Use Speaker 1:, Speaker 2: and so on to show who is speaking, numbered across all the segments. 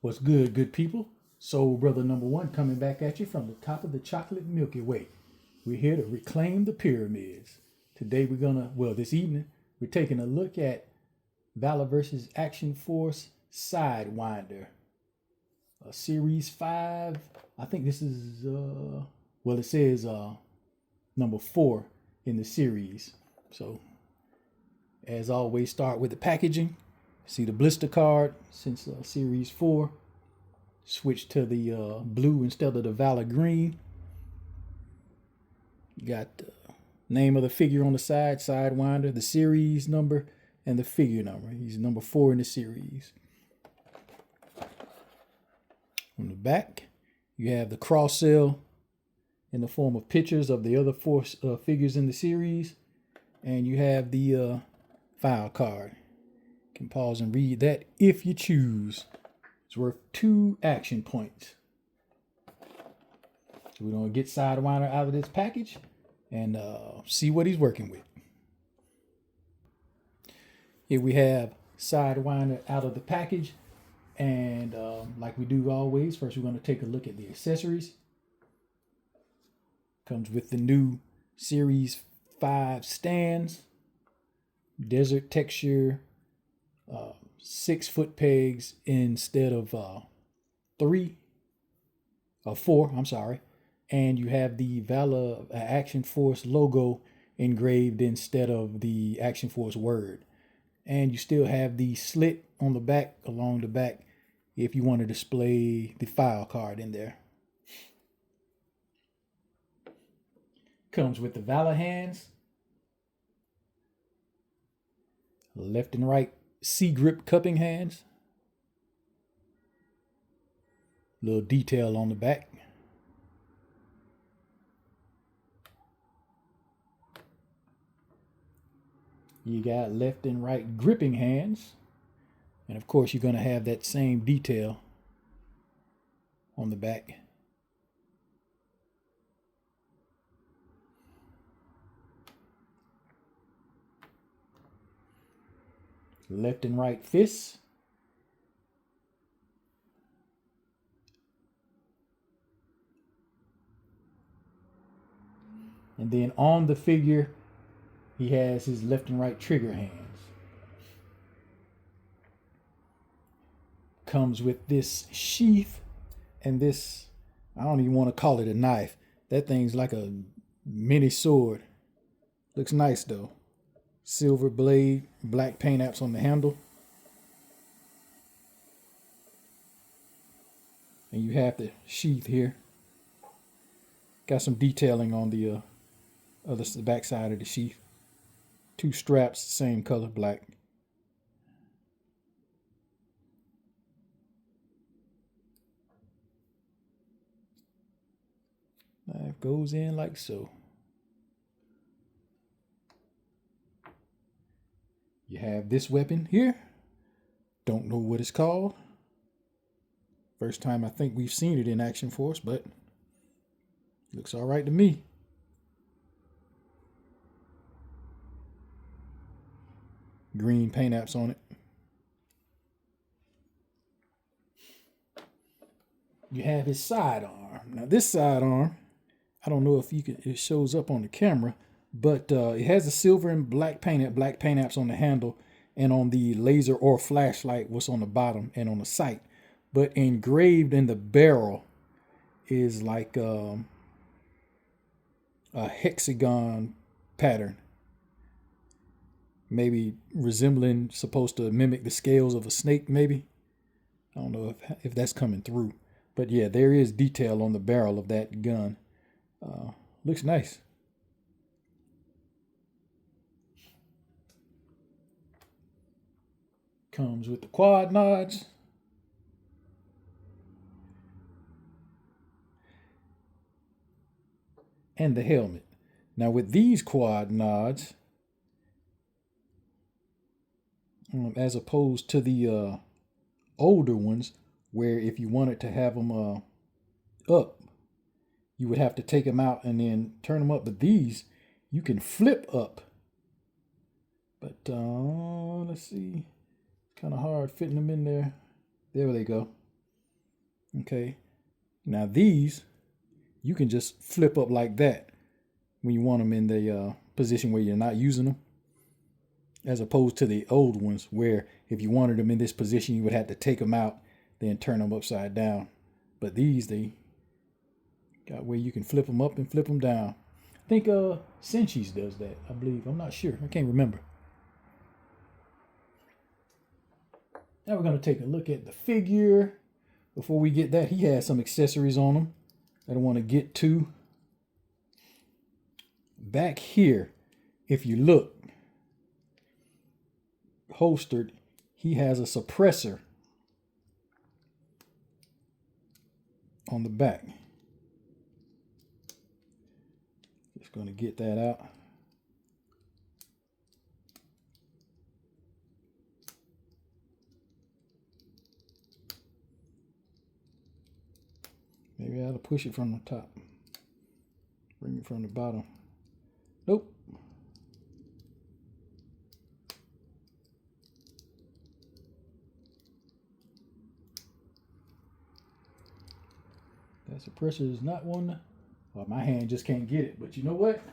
Speaker 1: What's good people? Soul Brother number one coming back at you from the top of the chocolate Milky Way. We're here to reclaim the pyramids. Today this evening, we're taking a look at Valaverse's Action Force Sidewinder. Series 5, I think this is, it says number 4 in the series. So, as always, start with the packaging. See the blister card since series 4. Switch to the blue instead of the Valor green. You got the name of the figure on the side, Sidewinder, the series number, and the figure number. He's number 4 in the series. On the back, you have the cross cell in the form of pictures of the other 4 figures in the series. And you have the file card. You can pause and read that if you choose. It's worth 2 action points. So we're going to get Sidewinder out of this package and see what he's working with. Here we have Sidewinder out of the package. And like we do always, first we're going to take a look at the accessories. Comes with the new Series 5 stands. Desert texture. 6 foot pegs instead of 4, I'm sorry. And you have the Valor Action Force logo engraved instead of the Action Force word. And you still have the slit on the back, along the back, if you want to display the file card in there. Comes with the Valor hands. Left and right C-grip cupping hands. Little detail on the back. You got left and right gripping hands. And of course, you're going to have that same detail on the back. Left and right fists. And then on the figure, he has his left and right trigger hands. Comes with this sheath and this, I don't even want to call it a knife. That thing's like a mini sword. Looks nice though. Silver blade, black paint apps on the handle. And you have the sheath here. Got some detailing on the back side of the sheath. 2 straps, same color, black. Knife goes in like so. You have this weapon here. Don't know what it's called. First time I think we've seen it in Action Force, but looks all right to me. Green paint apps on it. You have his sidearm. Now this sidearm, I don't know if it shows up on the camera, but it has a silver and black paint apps on the handle and on the laser or flashlight, what's on the bottom and on the sight. But engraved in the barrel is like a hexagon pattern. Maybe resembling, supposed to mimic the scales of a snake, maybe. I don't know if that's coming through. But yeah, there is detail on the barrel of that gun. Looks nice. Comes with the quad nods. And the helmet. Now with these quad nods, as opposed to the older ones, where if you wanted to have them up, you would have to take them out and then turn them up. But these, you can flip up. But let's see. Kind of hard fitting them in there. There they go. Okay. Now these, you can just flip up like that when you want them in the position where you're not using them, as opposed to the old ones where if you wanted them in this position, you would have to take them out, then turn them upside down. But these, they got where you can flip them up and flip them down. I think Senchi's does that, I believe. I'm not sure. I can't remember. Now we're going to take a look at the figure. Before we get that, he has some accessories on him that I want to get to. Back here, if you look, holstered, he has a suppressor on the back. Just going to get that out. Maybe I ought to push it from the top. Bring it from the bottom. Nope. That suppressor is not one. Well, my hand just can't get it. But you know what?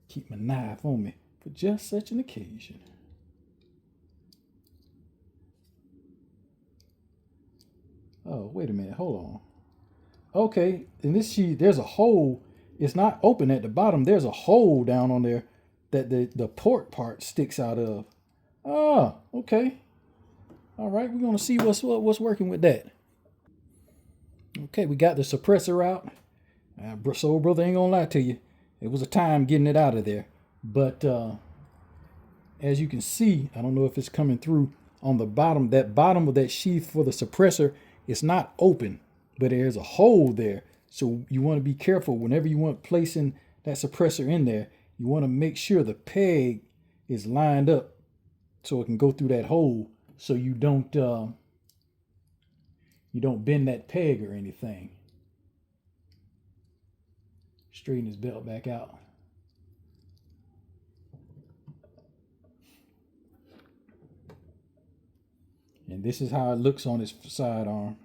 Speaker 1: Keep my knife on me for just such an occasion. Oh, wait a minute. Hold on. Okay, in this sheet, there's a hole. It's not open at the bottom. There's a hole down on there that the port part sticks out of. Ah, okay. All right, we're going to see what's working with that. Okay, we got the suppressor out. Soul Brother ain't going to lie to you. It was a time getting it out of there. But as you can see, I don't know if it's coming through on the bottom. That bottom of that sheath for the suppressor, it's not open. But there's a hole there. So you want to be careful whenever you want placing that suppressor in there. You want to make sure the peg is lined up so it can go through that hole, so you don't bend that peg or anything. Straighten his belt back out. And this is how it looks on his sidearm.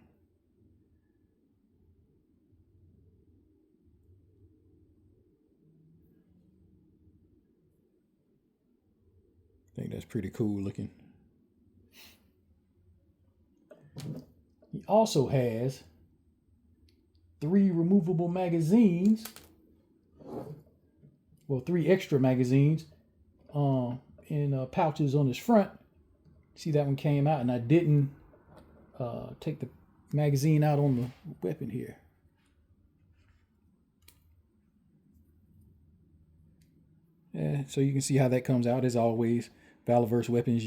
Speaker 1: I think that's pretty cool looking. He also has 3 removable magazines. Well, 3 extra magazines in pouches on his front. See, that one came out, and I didn't take the magazine out on the weapon here. Yeah, so you can see how that comes out. As always, Valaverse weapons,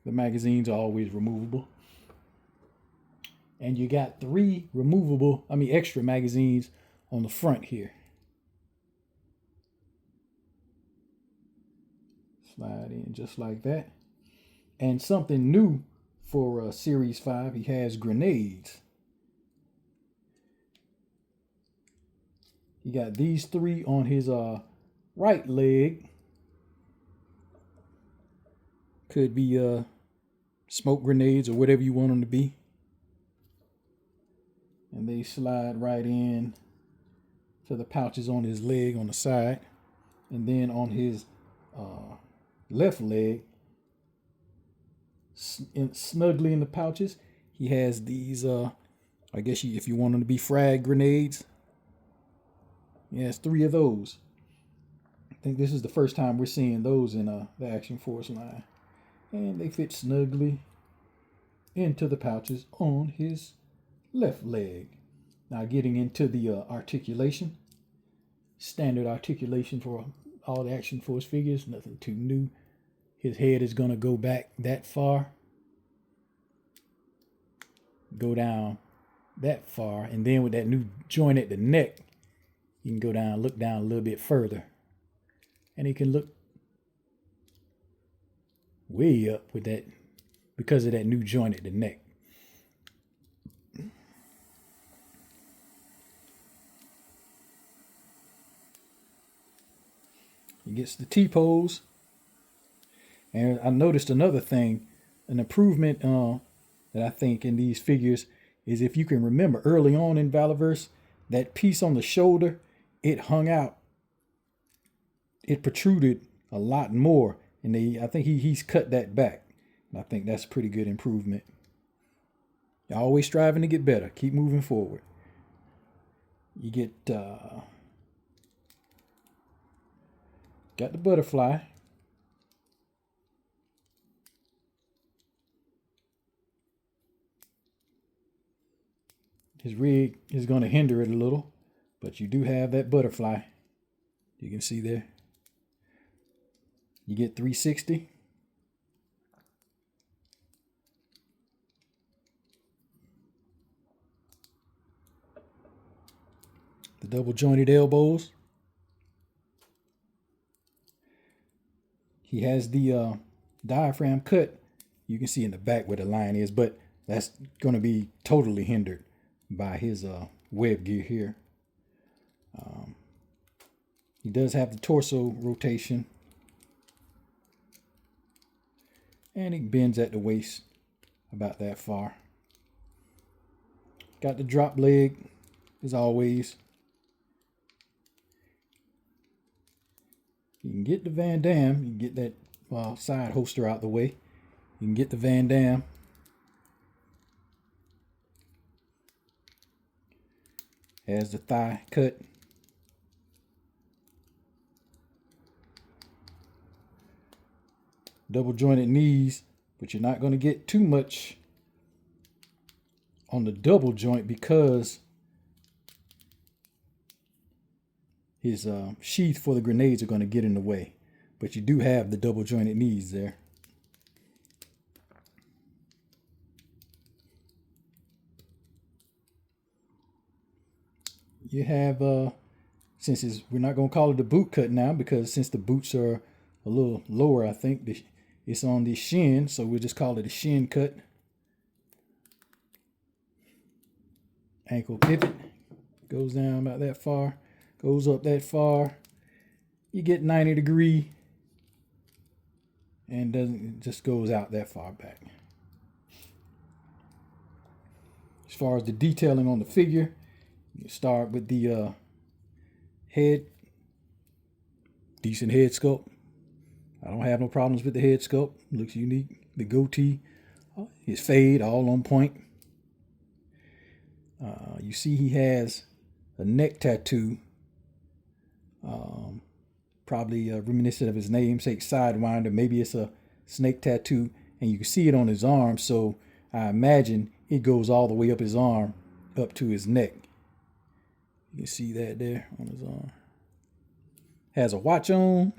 Speaker 1: the magazines are always removable. And you got 3 extra magazines on the front here. Slide in just like that. And something new for Series 5, he has grenades. He got these 3 on his right leg. Could be smoke grenades or whatever you want them to be. And they slide right in to the pouches on his leg on the side. And then on his left leg, snugly in the pouches, he has these, I guess if you want them to be frag grenades. He has 3 of those. I think this is the first time we're seeing those in the Action Force line. And they fit snugly into the pouches on his left leg. Now getting into the articulation. Standard articulation for all the Action Force figures. Nothing too new. His head is going to go back that far. Go down that far. And then with that new joint at the neck, you can go down, look down a little bit further. And he can look way up with that because of that new joint at the neck. He gets the T-pose. And I noticed another thing, an improvement that I think in these figures. is, if you can remember early on in Valaverse, that piece on the shoulder, it hung out. It protruded a lot more. And I think he's cut that back. And I think that's a pretty good improvement. You're always striving to get better. Keep moving forward. You get got the butterfly. His rig is going to hinder it a little, but you do have that butterfly. You can see there. You get 360. The double jointed elbows. He has the diaphragm cut. You can see in the back where the line is, but that's going to be totally hindered by his web gear here. He does have the torso rotation, and it bends at the waist about that far. Got the drop leg as always. You can get the Van Dam. You can get that side holster out the way. You can get the Van Dam. Has the thigh cut. Double jointed knees, but you're not going to get too much on the double joint because his sheath for the grenades are going to get in the way. But you do have the double jointed knees there. You have, since we're not going to call it a boot cut now, because since the boots are a little lower, I think it's on the shin, so we'll just call it a shin cut. Ankle pivot goes down about that far, goes up that far. You get 90 degree and it just goes out that far back. As far as the detailing on the figure, you start with the head, decent head sculpt. I don't have no problems with the head sculpt. Looks unique. The goatee, his fade, all on point. You see he has a neck tattoo, probably reminiscent of his namesake Sidewinder. Maybe it's a snake tattoo, and you can see it on his arm. So I imagine it goes all the way up his arm, up to his neck. You can see that there on his arm. Has a watch on.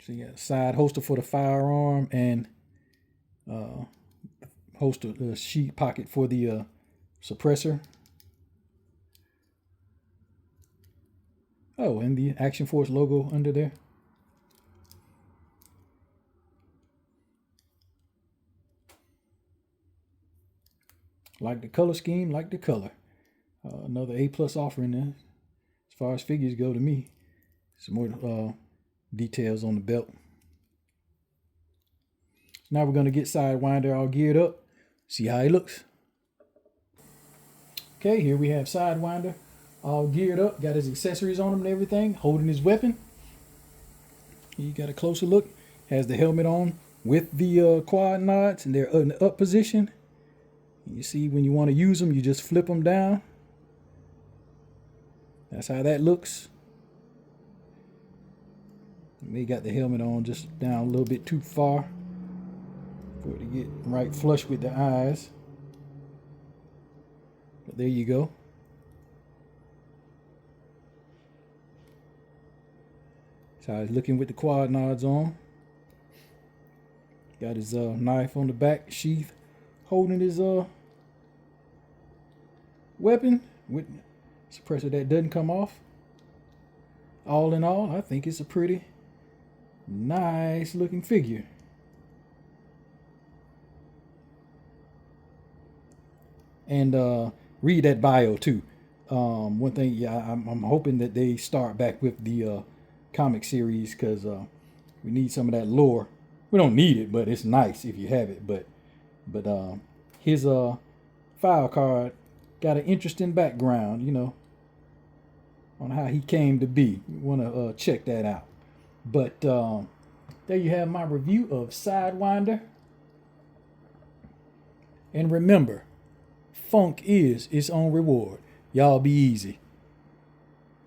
Speaker 1: So you got a side holster for the firearm and holster, the sheet pocket for the suppressor. Oh, and the Action Force logo under there. Like the color scheme, like the color. Another A+ offering there. As far as figures go to me. Some more details on the belt. Now we're going to get Sidewinder all geared up. See how he looks. Okay, here we have Sidewinder all geared up. Got his accessories on him and everything. Holding his weapon. You got a closer look. Has the helmet on with the quad nods, and they're in the up position. You see, when you want to use them, you just flip them down. That's how that looks. They got the helmet on just down a little bit too far for it to get right flush with the eyes. But there you go. So he's looking with the quad nods on. Got his knife on the back sheath, holding his weapon with suppressor that doesn't come off. All in all, I think it's a pretty nice looking figure. And read that bio too. One thing, yeah, I'm hoping that they start back with the comic series, because we need some of that lore We don't need it, but it's nice if you have it. But his file card got an interesting background, on how he came to be. You want to check that out. But there you have my review of Sidewinder. And remember, funk is its own reward. Y'all be easy.